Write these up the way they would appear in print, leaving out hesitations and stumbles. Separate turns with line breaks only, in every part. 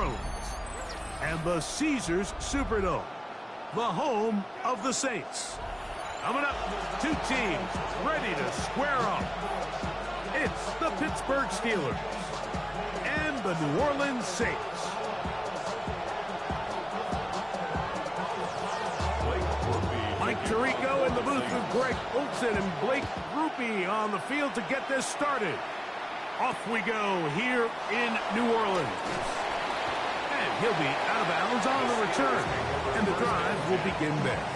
Orleans and the Caesars Superdome, the home of the Saints. Coming up, two teams ready to square off. It's the Pittsburgh Steelers and the New Orleans Saints. Mike Tirico in the booth with Greg Olsen and Blake Grupe on the field to get this started. Off we go here in New Orleans. And he'll be out of bounds on the return. And the drive will begin there.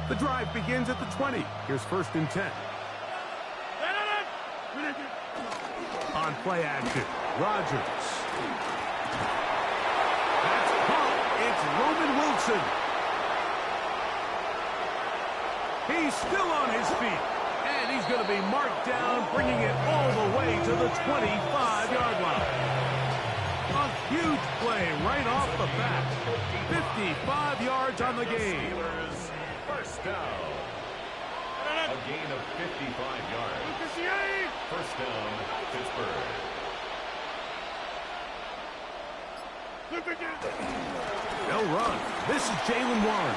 The drive begins at the 20. Here's 1st and 10. On play action, Rodgers. That's caught. It's Roman Wilson. He's still on his feet. And he's going to be marked down, bringing it all the way to the 25-yard line. A huge play right off the bat. 55 yards on the game.
First down. A gain of 55 yards. First down, Pittsburgh.
They'll run. This is Jalen Warren.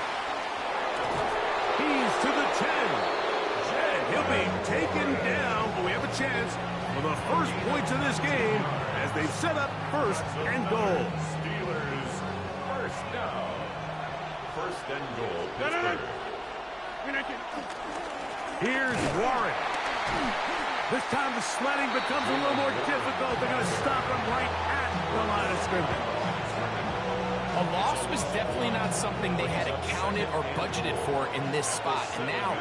He's to the 10. And he'll be taken down, but we have a chance for the first points of this game as they set up 1st and goal.
Steelers, first down. 1st and goal, Pittsburgh.
Here's Warren. This time the sledding becomes a little more difficult. They're going to stop him right at the line of scrimmage.
A loss was definitely not something they had accounted or budgeted for in this spot. And now,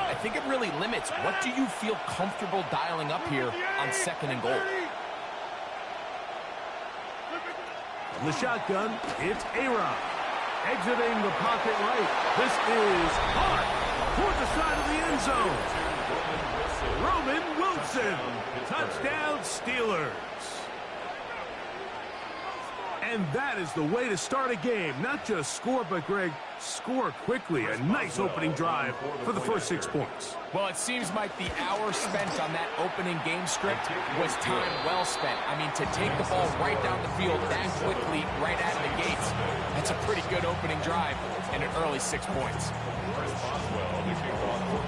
I think it really limits what do you feel comfortable dialing up here on 2nd and goal.
From the shotgun, it's A-Rod. Exiting the pocket right. This is hard toward the side of the end zone. Roman Wilson. Touchdown, Steelers. And that is the way to start a game. Not just score, but, Greg, score quickly. A nice opening drive for the first 6 points.
Well, it seems like the hour spent on that opening game script was time well spent. I mean, to take the ball right down the field that quickly, right out of the gates, that's a pretty good opening drive and an early 6 points.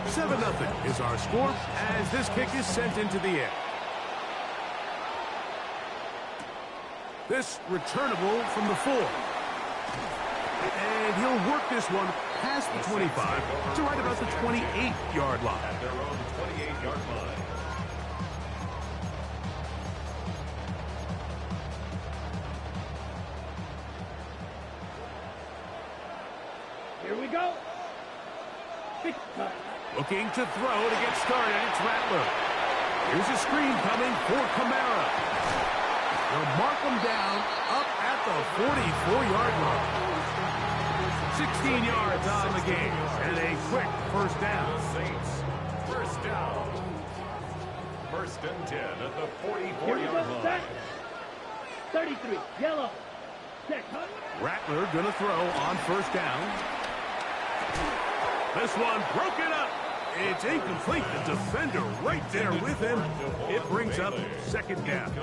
7-0 is our score as this kick is sent into the air. This returnable from the 4. And he'll work this one past the 25 to right about the 28-yard line.
At their own 28-yard line.
Here we go.
Looking to throw to get started. It's Rattler. Here's a screen coming for Kamara. They'll mark him down up at the 44-yard line. 16 yards on the game and a quick first down.
Saints, first down. 1st and 10 at the 44-yard line.
33, yellow.
Rattler gonna throw on 1st down. This one broken up. It's incomplete. The defender right there with him. It brings up 2nd down.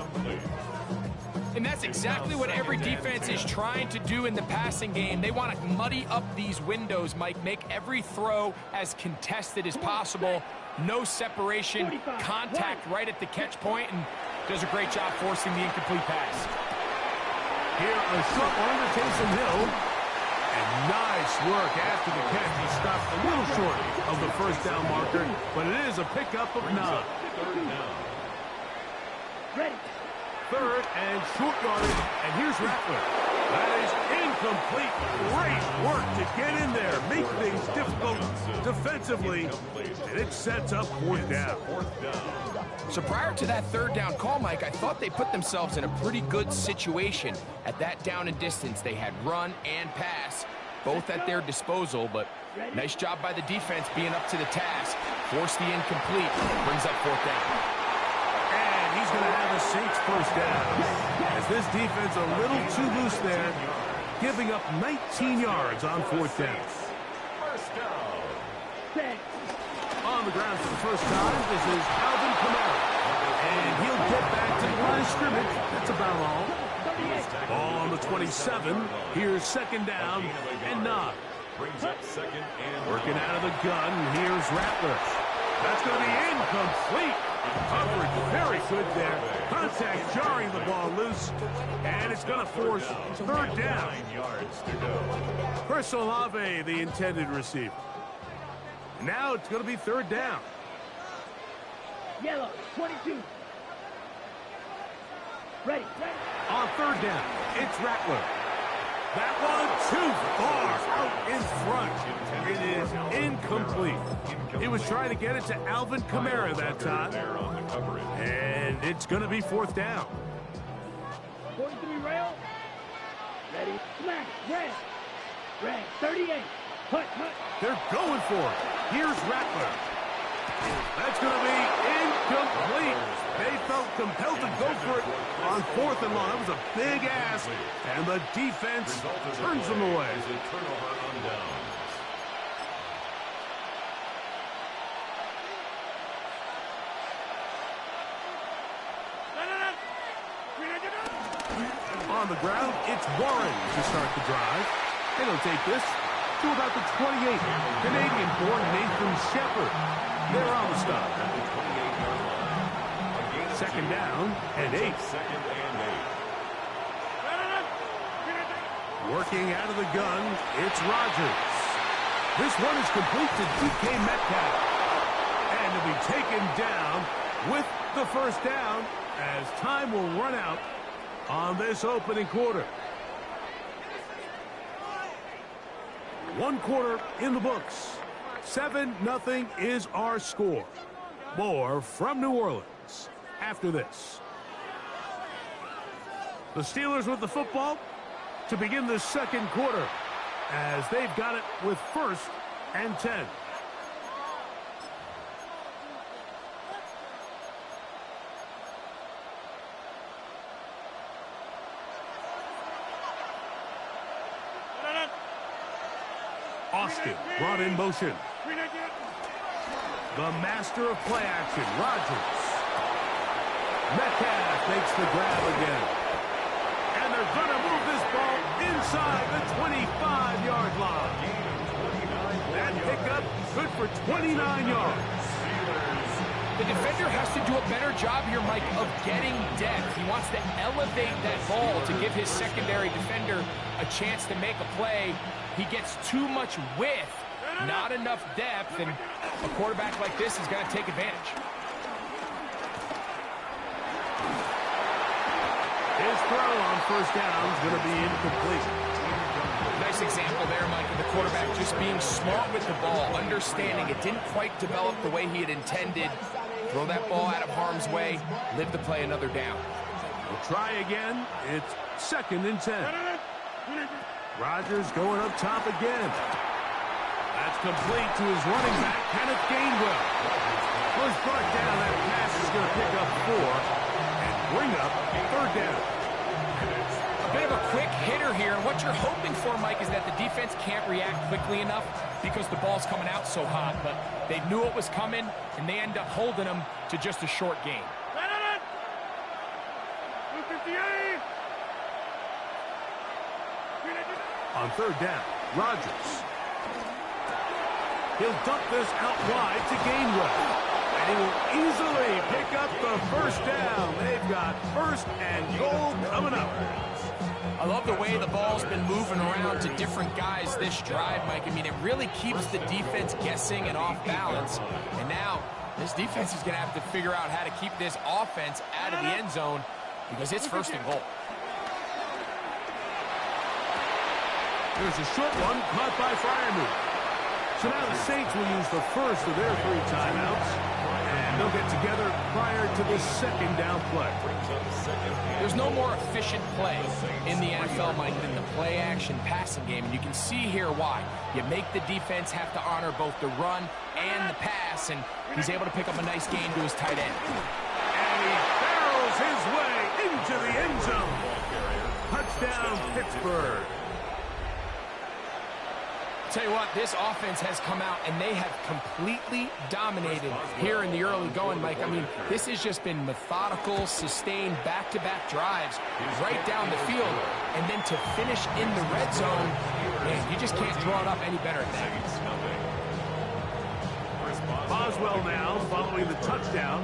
And that's exactly what every defense is trying to do in the passing game. They want to muddy up these windows, Mike, make every throw as contested as possible. No separation, contact right at the catch point, and does a great job forcing the incomplete pass.
Here, a short one to Taysom Hill. And nice work after the catch. He stopped a little short of the 1st down marker, but it is a pickup of 9.
3rd down.
Ready.
3rd and short yardage, and here's Rattler. That is incomplete. Great work to get in there, make things difficult defensively, and it sets up 4th down.
So prior to that 3rd down call, Mike, I thought they put themselves in a pretty good situation. At that down and distance, they had run and pass, both at their disposal, but nice job by the defense being up to the task. Force the incomplete, brings up 4th down.
He's going to have a Saints 1st down as this defense a little too loose there, giving up 19 yards on 4th down.
First down.
Six.
On the ground for the first time, this is Alvin Kamara. And he'll get back to the line of scrimmage. That's about all. Ball on the 27. Here's 2nd down and 9.
Brings up 2nd and
Working out of the gun. Here's Rattler. That's going to be incomplete. Coverage very good there. Contact jarring the ball loose. And it's going to force 3rd down.
9 yards to go.
Chris Olave, the intended receiver. Now it's going to be 3rd down.
Yellow, 22. Ready.
On 3rd down, it's Rattler. That one too far out in front. It is incomplete. He was trying to get it to Alvin Kamara that time.
There on the coverage.
And it's going to be 4th down.
43 rail. Ready. Smack. Red. Red. 38. Hut.
They're going for it. Here's Rattler. That's going to be incomplete. They felt compelled to go for it on 4th and long. That was a big ask, and the defense turns them away.
Is a turnover on downs.
On the ground, it's Warren to start the drive. And he'll take this to about the 28. Canadian-born Nathan Shepard. They're on the stop. 2nd down and 8.
2nd and 8.
Working out of the gun, it's Rodgers. This one is complete to DK Metcalf. And to be taken down with the 1st down as time will run out on this opening quarter. 1 quarter in the books. 7-0 is our score. More from New Orleans after this. The Steelers with the football to begin the 2nd quarter as they've got it with 1st and 10. Austin brought in motion. The master of play action, Rodgers. Metcalf makes the grab again. And they're going to move this ball inside the 25-yard line. That pickup good for 29 yards.
The defender has to do a better job here, Mike, of getting depth. He wants to elevate that ball to give his secondary defender a chance to make a play. He gets too much width, not enough depth, and a quarterback like this is going to take advantage.
His throw on 1st down is going to be incomplete.
Nice example there, Mike, of the quarterback just being smart with the ball, understanding it didn't quite develop the way he had intended. Throw that ball out of harm's way, live to play another down.
We'll try again. It's 2nd and 10. Rodgers going up top again. That's complete to his running back, Kenneth Gainwell. First brought down, that pass is going to pick up 4 and bring up 3rd down.
A bit of a quick hitter here, and what you're hoping for, Mike, is that the defense can't react quickly enough because the ball's coming out so hot, but they knew it was coming, and they end up holding them to just a short gain.
On 3rd down, Rodgers. He'll dump this out wide to Gainwell. And he will easily pick up the 1st down. They've got 1st and goal coming up.
I love the way the ball's been moving around to different guys this drive, Mike. I mean, it really keeps the defense guessing and off balance. And now, this defense is going to have to figure out how to keep this offense out of the end zone because it's 1st and goal.
There's a short one caught by Freiermuth. So now the Saints will use the first of their 3 timeouts, and they'll get together prior to the 2nd down play.
There's no more efficient play in the NFL, Mike, than the play-action passing game, and you can see here why. You make the defense have to honor both the run and the pass, and he's able to pick up a nice gain to his tight end.
And he barrels his way into the end zone. Touchdown, Pittsburgh.
Tell you what, this offense has come out and they have completely dominated here in the early going, Mike. I mean, this has just been methodical, sustained, back-to-back drives right down the field. And then to finish in the red zone, man, you just can't draw it up any better than that.
Boswell now following the touchdown.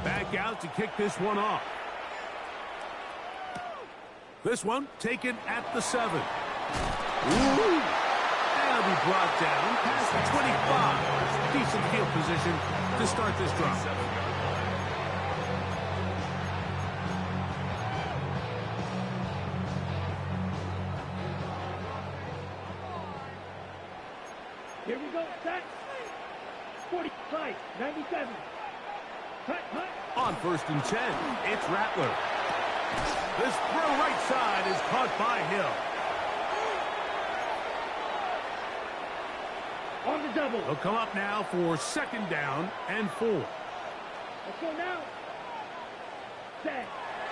Back out to kick this one off. This one taken at the 7. Ooh. That'll be brought down past the 25. Decent field position to start this drive.
Here we go. Set. 45. 97. Cut.
On 1st and 10, it's Rattler. This throw right side is caught by Hill.
On the double.
He'll come up now for 2nd down and 4.
Let's go now. Set.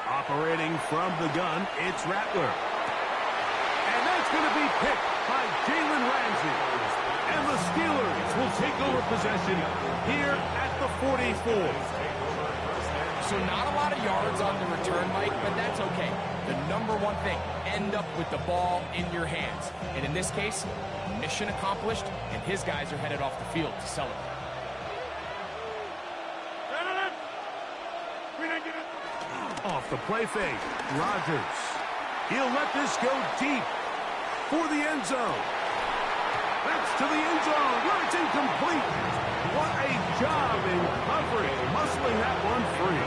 Operating from the gun, it's Rattler. And that's going to be picked by Jalen Ramsey. And the Steelers will take over possession here at the 44.
So not a lot of yards on the return, Mike, but that's okay. The number one thing, end up with the ball in your hands. And in this case, mission accomplished, and his guys are headed off the field to celebrate.
Off the play fake, Rodgers. He'll let this go deep for the end zone. That's to the end zone where it's incomplete. What a job in covering, muscling that one free.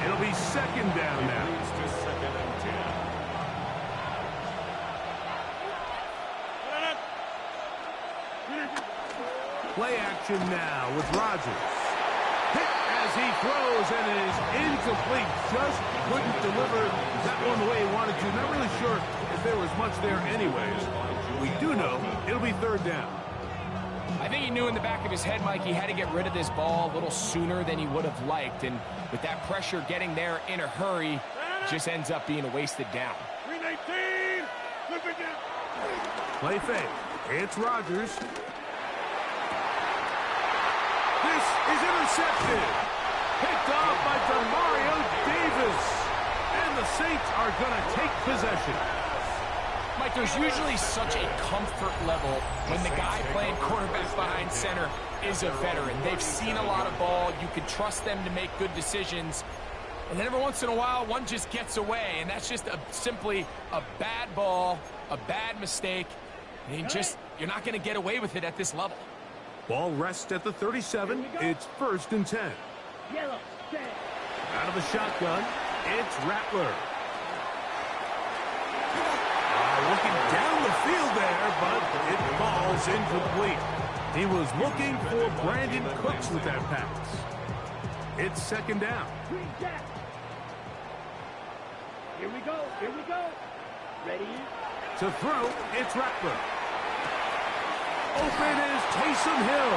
It'll be 2nd down now. Play action now with Rodgers. Hit as he throws, and it is incomplete. Just couldn't deliver that one the way he wanted to. Not really sure if there was much there anyways. We do know it'll be 3rd down.
I think he knew in the back of his head, Mike, he had to get rid of this ball a little sooner than he would have liked. And with that pressure getting there in a hurry, it just ends up being a wasted down.
319. Look at that.
Play fake. It's Rodgers. This is intercepted. Picked off by Demario Davis. And the Saints are going to take possession.
Mike, there's usually such a comfort level when the guy playing quarterback behind center is a veteran. They've seen a lot of ball. You can trust them to make good decisions. And then every once in a while, one just gets away. And that's just simply a bad ball, a bad mistake. And you're not going to get away with it at this level.
Ball rests at the 37. It's 1st and 10.
Yellow. Set.
Out of the shotgun, it's Rattler. Looking down the field there, but it falls incomplete. He was looking for Brandon Cooks with that pass. It's 2nd down.
Green jack. Here we go. Here we go. Ready?
To throw, it's Rattler. Open is Taysom Hill.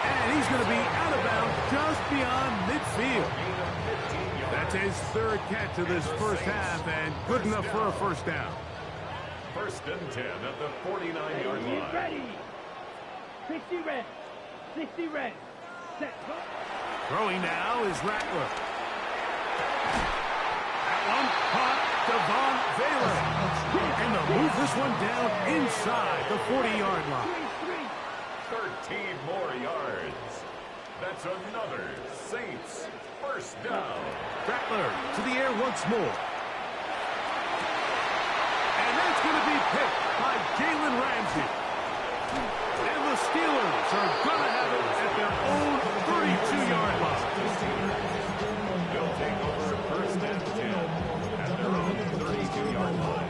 And he's going to be out of bounds just beyond midfield. That's his 3rd catch of this first half, and good enough for a 1st down.
1st and 10 at the 49-yard line.
Ready. 60 red. 60 red. Set. Go.
Throwing now is Rattler. That one caught Devon Vela. And they'll move this one down inside the 40-yard line.
13 more yards. That's another Saints 1st down.
Rattler to the air once more. And that's going to be picked by Jalen Ramsey. And the Steelers are going to have it at their own 32-yard line.
They'll take over 1st and 10 at their own 32-yard line.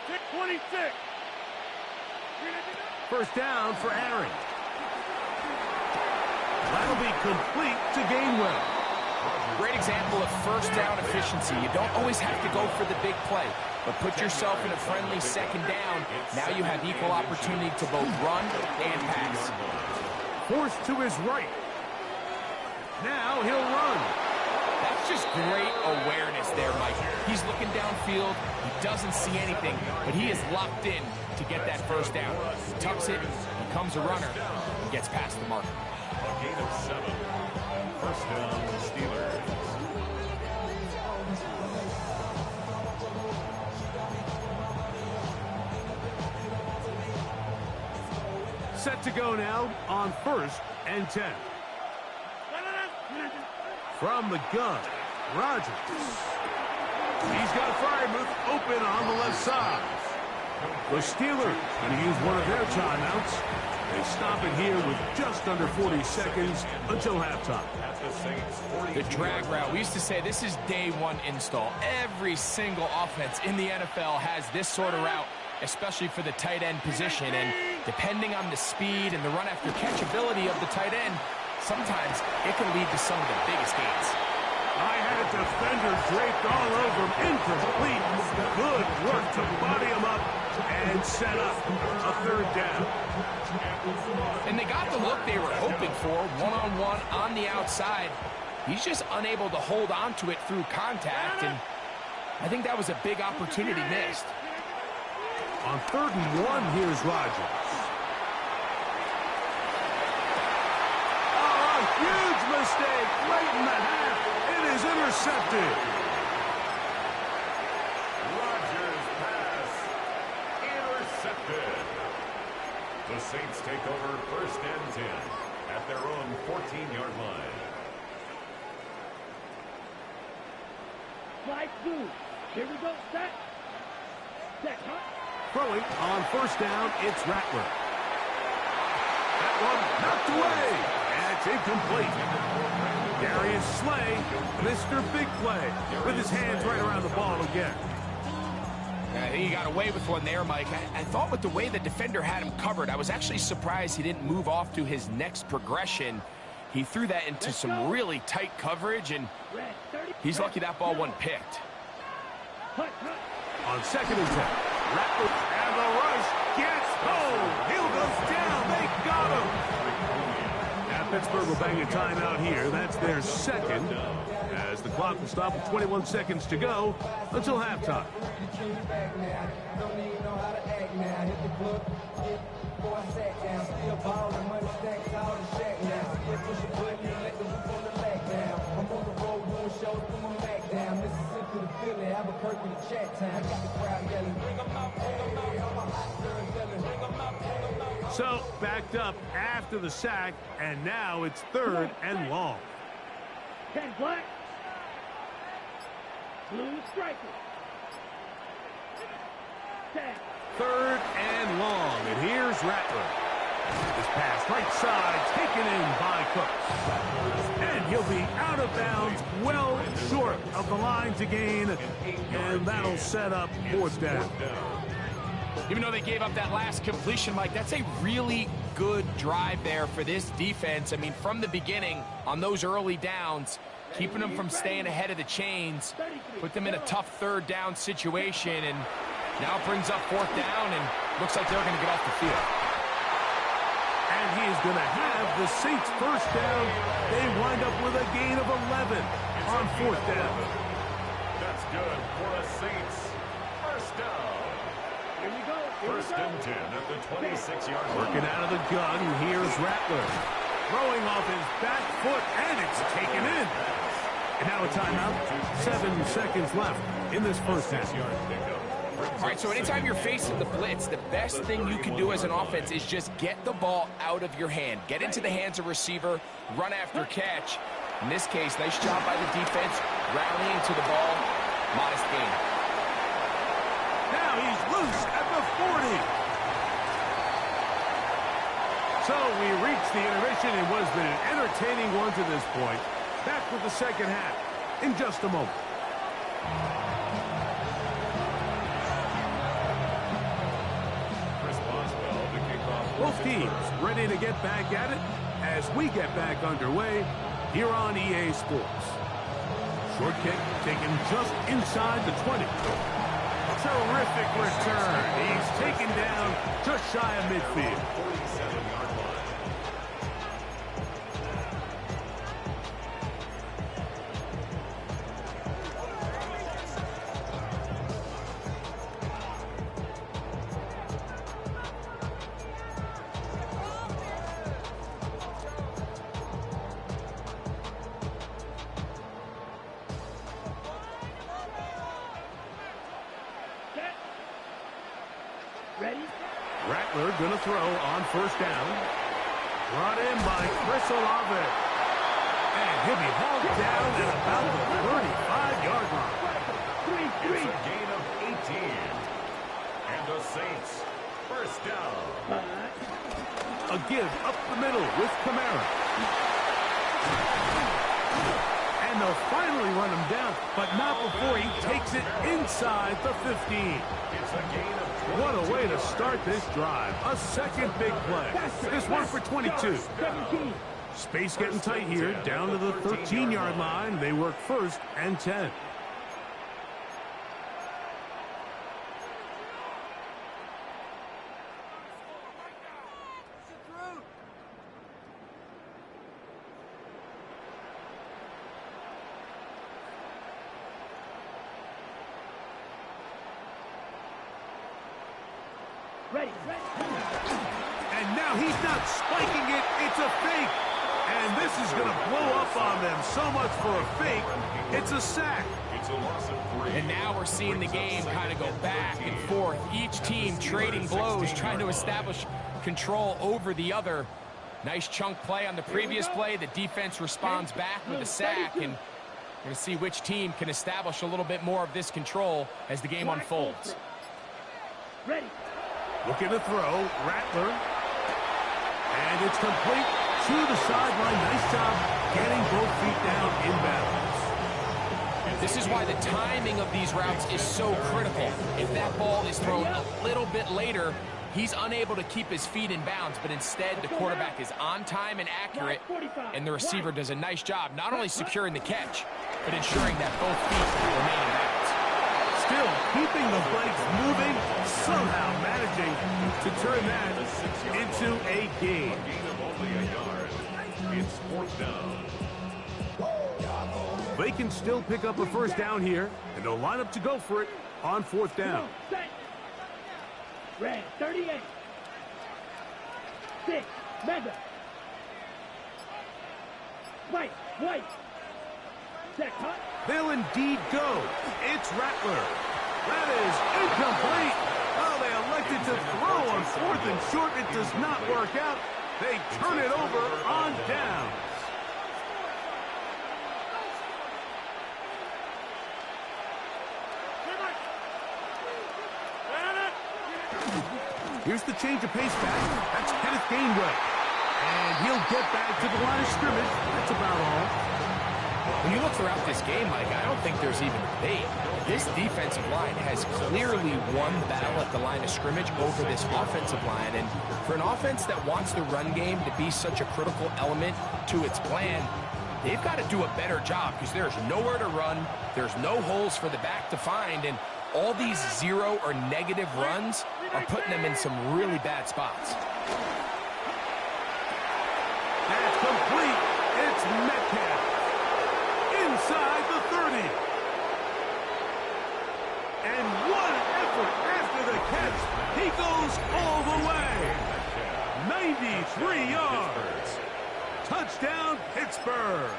Pick 26.
1st down for Aaron. That'll be complete to Gainwell.
Great example of first down efficiency. You don't always have to go for the big play, but put yourself in a friendly second down. Now you have equal opportunity to both run and pass.
Forced to his right. Now he'll run.
That's just great awareness there, Mike. He's looking downfield. He doesn't see anything, but he is locked in to get that first down. He tucks it, becomes a runner, and gets past the mark.
A gain of 7. First down, Steelers.
Set to go now on 1st and 10. From the gun, Rodgers. He's got a fire move open on the left side. The Steelers going to use one of their timeouts. They stop it here with just under 40 seconds until halftime.
The drag route. We used to say this is day one install. Every single offense in the NFL has this sort of route, especially for the tight end position. And depending on the speed and the run after catch ability of the tight end, sometimes it can lead to some of the biggest gains.
I had a defender draped all over him. Incomplete. Good work to body him up and set up a 3rd down.
And they got the look they were hoping for, one-on-one on the outside. He's just unable to hold on to it through contact, and I think that was a big opportunity missed.
On 3rd and 1, here's Rodgers. Oh, a huge mistake late in the half. It is intercepted.
Rodgers pass. Intercepted. The Saints take over 1st and 10 at their own 14-yard line.
Slide 2. Here we go. Set. Set. Huh?
Throwing on 1st down, it's Rattler. That one knocked away. And it's incomplete. Darius Slay, Mr. Big Play, with his hands right around the ball again.
I think he got away with one there, Mike. I thought with the way the defender had him covered, I was actually surprised he didn't move off to his next progression. He threw that into some really tight coverage, and he's lucky that ball wasn't picked.
On 2nd and 10, Rattler and the rush gets home. Hill goes down. They got him. Now Pittsburgh will bang a timeout here. That's their 2nd, as the clock will stop with 21 seconds to go until halftime. So, backed up after the sack, and now it's 3rd and long.
10 black. Blue striker. 10.
3rd and long, and here's Rattler. This pass right side taken in by Cooks. And he'll be out of bounds, well short of the line to gain, and that'll set up 4th down.
Even though they gave up that last completion, Mike, that's a really good drive there for this defense. I mean, from the beginning, on those early downs, keeping them from staying ahead of the chains, put them in a tough 3rd down situation, and now it brings up 4th down, and looks like they're going to get off the field.
And he is going to have the Saints 1st down. They wind up with a gain of 11 on 4th down.
That's good for the Saints. 1st down.
Here we go.
1st and 10 at the 26-yard line.
Working out of the gun, here's Rattler. Throwing off his back foot, and it's taken in. And now a timeout. 7 seconds left in this 1st half.
All right, so anytime you're facing the blitz, the best thing you can do as an offense is just get the ball out of your hand. Get into the hands of receiver, run after catch. In this case, nice job by the defense, rallying to the ball. Modest gain.
Now he's loose at the 40. So we reached the intermission. It was been an entertaining one to this point. Back with the 2nd half in just a moment. Both teams ready to get back at it as we get back underway here on EA Sports. Short kick taken just inside the 20. Terrific return. He's taken down just shy of midfield.
47-yard line.
Ready?
Rattler going to throw on first down. Brought in by Chris Olave. And he'll be hauled down at about the 35-yard line.
It's a gain of 18. And the Saints, first down.
A give up the middle with Kamara. And they'll finally run him down, but not before he takes it inside the 15.
It's a gain of 20.
What a way to start this drive. A second big play. This one for 22. Space getting tight here, down to the 13-yard line. They work first and 10.
Ready.
And now he's not spiking it, it's a fake. And this is going to blow up on them. So much for a fake. It's a sack.
It's a loss of 3.
And now we're seeing the game kind of go back and forth. Each team trading blows, trying to establish control over the other. Nice chunk play on the previous play. The defense responds back with a sack. And we're going to see which team can establish a little bit more of this control as the game unfolds.
Ready.
Looking to throw, Rattler. And it's complete to the sideline. Nice job getting both feet down in bounds.
This is why the timing of these routes is so critical. If that ball is thrown a little bit later, he's unable to keep his feet in bounds, but instead the quarterback is on time and accurate, and the receiver does a nice job not only securing the catch, but ensuring that both feet remain in bounds.
Still keeping the legs moving, somehow managing to turn that into a gain.
A gain of only a yard. It's fourth down.
They can still pick up a first down here, and they'll line up to go for it on fourth down.
Red 38. 6. Mega. White. Check, huh?
They'll indeed go. It's Rattler. That is incomplete. Oh, they elected to throw on fourth and short. It does not work out. They turn it over on downs. Here's the change of pace back. That's Kenneth Gainwell. And he'll get back to the line of scrimmage. That's about all.
When you look throughout this game, Mike, I don't think there's even debate. This defensive line has clearly won the battle at the line of scrimmage over this offensive line. And for an offense that wants the run game to be such a critical element to its plan, they've got to do a better job because there's nowhere to run. There's no holes for the back to find. And all these zero or negative runs are putting them in some really bad spots.
That's complete. It's Metcalf. Inside the 30. And what an effort after the catch. He goes all the way. 93 yards. Touchdown, Pittsburgh.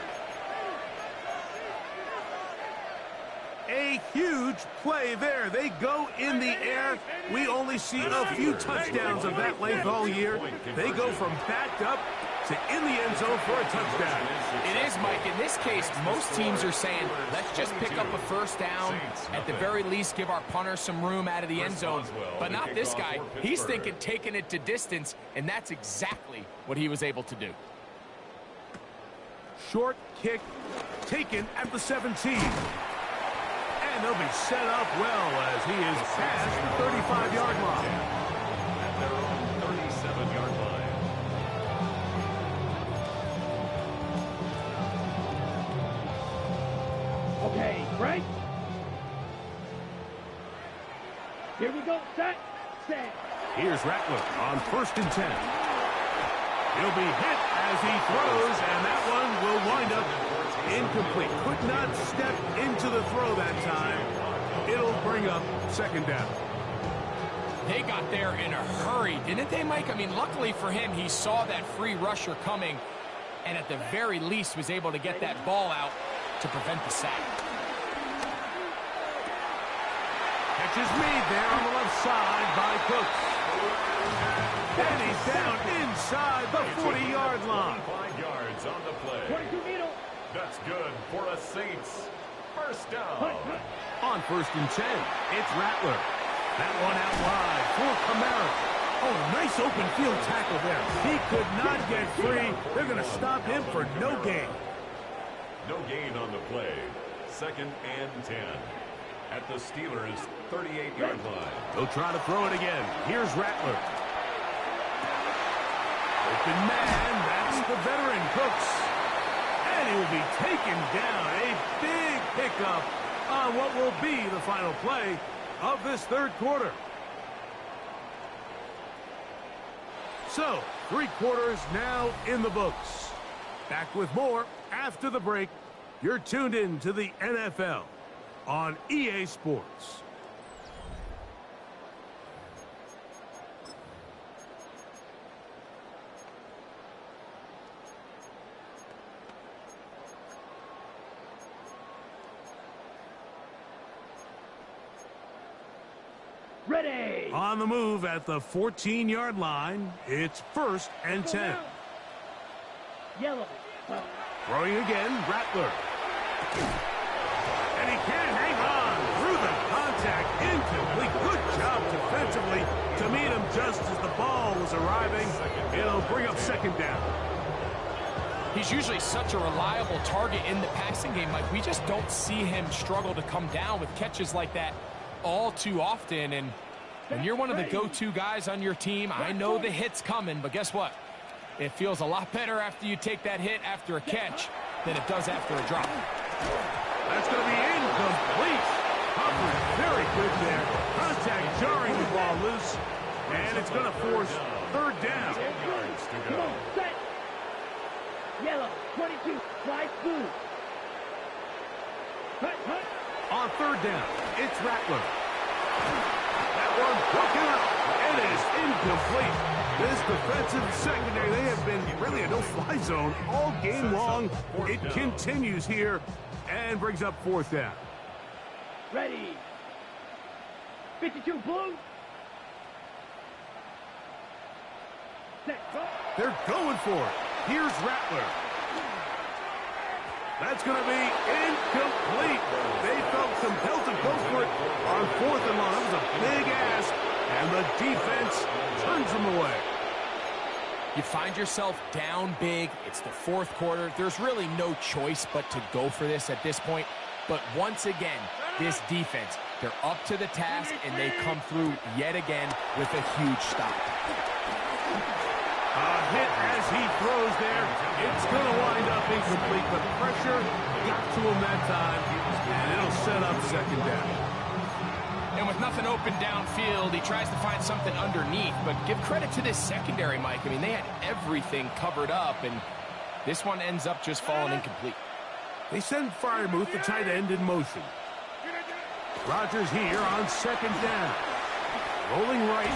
A huge play there. They go in the air. We only see a few touchdowns of that length all year. They go from backed up to in the end zone for a touchdown.
It is, Mike. In this case, most teams are saying, let's just pick up a first down. At the very least, give our punter some room out of the end zone. But not this guy. He's thinking taking it to distance, and that's exactly what he was able to do.
Short kick taken at the 17. And they'll be set up well as he is past the 35-yard line.
At their own 37-yard line.
Right? Here we go. Set.
Here's Rattler on 1st and 10. He'll be hit as he throws, and that one will wind up incomplete. Could not step into the throw that time. It'll bring up 2nd down.
They got there in a hurry, didn't they, Mike? I mean, luckily for him, he saw that free rusher coming, and at the very least was able to get that ball out to prevent the sack.
Catch is made there on the left side by Cooks. And he's down inside the 40-yard line.
5 yards on the play.
22 middle.
That's good for a Saints. First down.
On 1st and 10, it's Rattler. That one out wide for Kamara. Oh, nice open field tackle there. He could not get free. They're going to stop him for no gain.
No gain on the play. 2nd and 10. At the Steelers' 38-yard line.
They'll try to throw it again. Here's Rattler. Open man, that's the veteran Cooks. And he will be taken down. A big pickup on what will be the final play of this 3rd quarter. So, 3 quarters now in the books. Back with more after the break. You're tuned in to the NFL on EA Sports.
Ready.
On the move at the 14-yard line, it's 1st and 10.
Yellow.
Throwing again, Rattler. And he can't hang on through the contact. Incomplete. Good job defensively to meet him just as the ball was arriving. It'll bring up 2nd down.
He's usually such a reliable target in the passing game, Mike. We just don't see him struggle to come down with catches like that all too often. And when you're one of the go-to guys on your team, I know the hit's coming, but guess what? It feels a lot better after you take that hit after a catch than it does after a drop.
That's going to be incomplete. Hubbard, very good there. Contact jarring the ball loose, and it's going to force 3rd down.
10 yards to
Come
go.
on, set. Yellow. 22. Slide through. Hut.
On 3rd down, it's Rattler. That one broken up. It is incomplete. This defensive secondary, they have been really a no-fly zone all game long. It continues here and brings up 4th down.
Ready. 52 blue. Set. Go.
They're going for it. Here's Rattler. That's going to be incomplete. They felt compelled to go for it on 4th and long. That was a big ask, and the defense turns them away.
You find yourself down big. It's the 4th quarter. There's really no choice but to go for this at this point. But once again, this defense, they're up to the task, and they come through yet again with a huge stop.
A hit as he throws there. It's going to wind up incomplete. The pressure got to him that time, and it'll set up 2nd down.
And with nothing open downfield, he tries to find something underneath. But give credit to this secondary, Mike. I mean, they had everything covered up, and this one ends up just falling incomplete.
They send Freiermuth, the tight end, in motion. Rodgers here on 2nd down. Rolling right.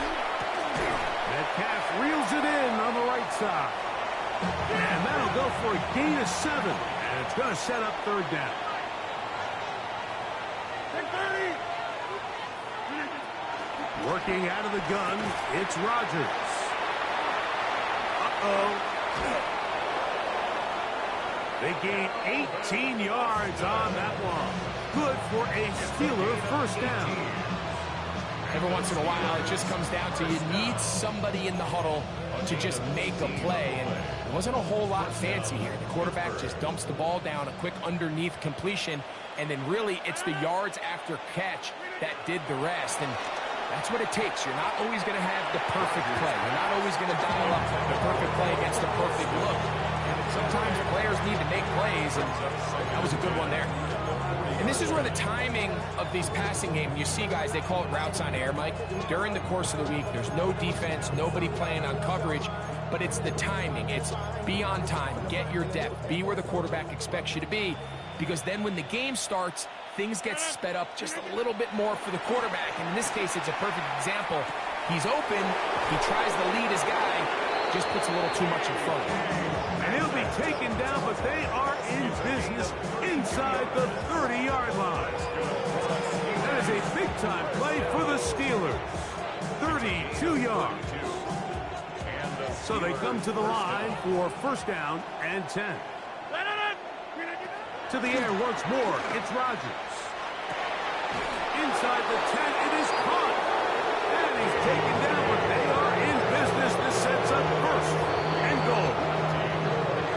Metcalf reels it in on the right side. And that'll go for a gain of 7. And it's going to set up 3rd down. Working out of the gun, it's Rodgers. They gain 18 yards on that one. Good for a Steeler 1st down.
Every once in a while, it just comes down to you need somebody in the huddle to just make a play. And it wasn't a whole lot fancy here. The quarterback just dumps the ball down, a quick underneath completion, and then really it's the yards after catch that did the rest. And that's what it takes. You're not always going to have the perfect play. You're not always going to dial up the perfect play against the perfect look. Sometimes players need to make plays, and that was a good one there. And this is where the timing of these passing games, you see guys, they call it routes on air, Mike. During the course of the week, there's no defense, nobody playing on coverage, but it's the timing. It's be on time, get your depth, be where the quarterback expects you to be, because then when the game starts, things get sped up just a little bit more for the quarterback. And in this case, it's a perfect example. He's open, he tries to lead his guy, just puts a little too much in front of him.
And he'll be taken down, but they are in business inside the 30-yard line. That is a big-time play for the Steelers. 32 yards. So they come to the line for first down and 10. To the air once more, it's Rodgers. Inside the 10, it is caught. And he's taken down, but they are in business. This sets up first and goal.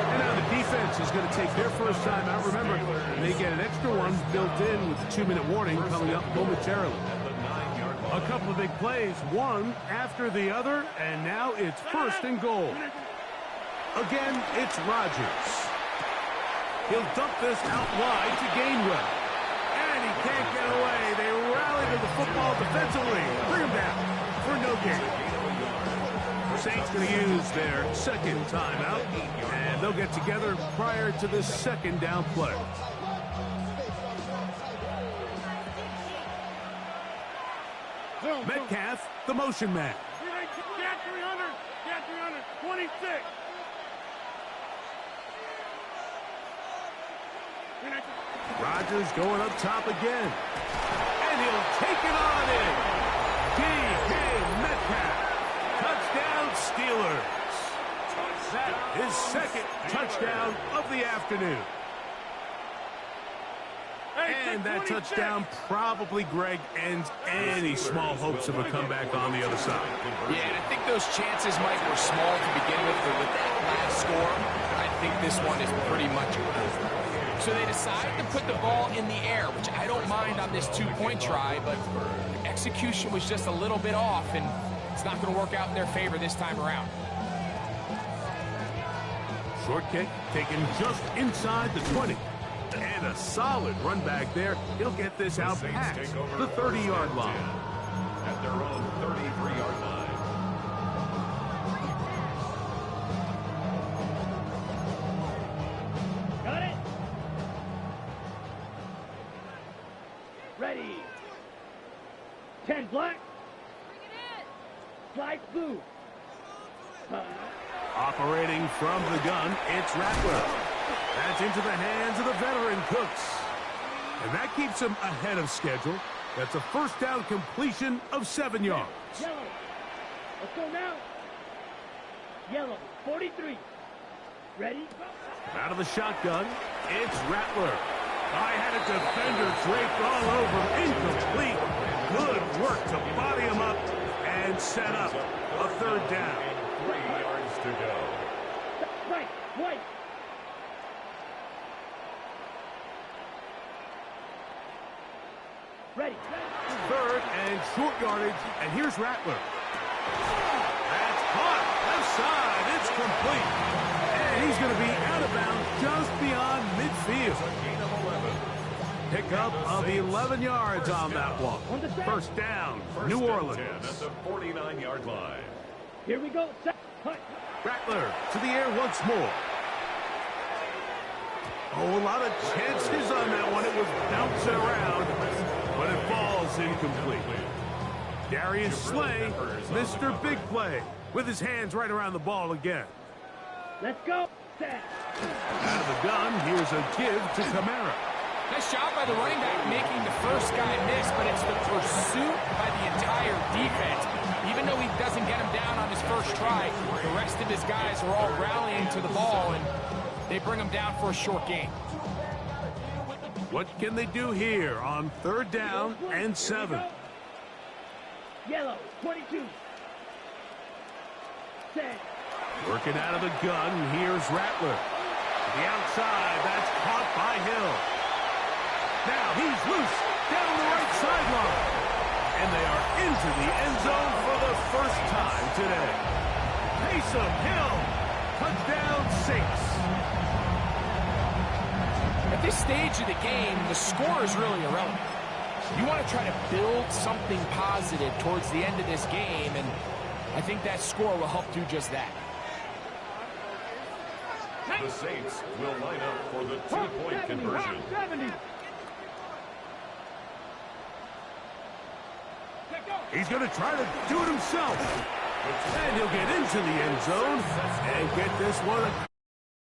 And now the defense is going to take their first time out. Remember, they get an extra one built in with the 2-minute warning coming up momentarily. A couple of big plays, one after the other, and now it's first and goal. Again, it's Rodgers. He'll dump this out wide to Gainwell. And he can't get away. They rally to the football defensively. Bring him down for no gain. Saints going to use their second timeout, and they'll get together prior to this second down play. Metcalf, the motion man.
Get 300. Get 300. 26.
Rodgers going up top again. And he'll take it on in. D.K. Metcalf. Touchdown Steelers. That is second touchdown of the afternoon. And that touchdown probably, Greg, ends any small hopes of a comeback on the other side.
Yeah, and I think those chances, Mike, were small to begin with, but with that last score, I think this one is pretty much over. So they decide to put the ball in the air, which I don't mind on this two-point try, but execution was just a little bit off, and it's not going to work out in their favor this time around.
Short kick taken just inside the 20. And a solid run back there. He'll get this out past the 30-yard line.
At their own 33-yard line.
Got it. Ready. 10 black. Slide blue.
Operating from the gun, it's Rattler. That's into the hands of the veteran Cooks. And that keeps him ahead of schedule. That's a first down completion of 7 yards.
Yellow. Let's go now. Yellow. 43. Ready?
Out of the shotgun, it's Rattler. I had a defender draped all over him. Incomplete. Good work to body him up and set up a third down.
3 yards to go.
Right. White. Ready.
Third and short yardage, and here's Rattler. That's caught. Left side. It's complete. And he's going to be out of bounds just beyond midfield.
Gain of 11.
Pickup of 11 yards on that one. First down, New Orleans.
10 at the 49-yard line.
Here we go. Set. Cut.
Rattler to the air once more. Oh, a lot of chances on that one. It was bouncing around, but it falls incomplete. Darius Slay, Mr. Big Play, with his hands right around the ball again.
Let's go. Set.
Out of the gun, here's a give to Kamara.
Nice job by the running back making the first guy miss, but it's the pursuit by the entire defense. Even though he doesn't get him down on his first try, the rest of his guys are all rallying to the ball, and they bring him down for a short gain.
What can they do here on third down and 7?
Yellow. 22. Set.
Working out of the gun, here's Rattler. To the outside, that's caught by Hill. Now he's loose down the right sideline. And they are into the end zone for the first time today. Taysom Hill Touchdown, Saints.
At this stage of the game, the score is really irrelevant. You want to try to build something positive towards the end of this game, and I think that score will help do just that.
The Saints will line up for the two-point conversion.
70.
He's going to try to do it himself. And he'll get into the end zone and get this one.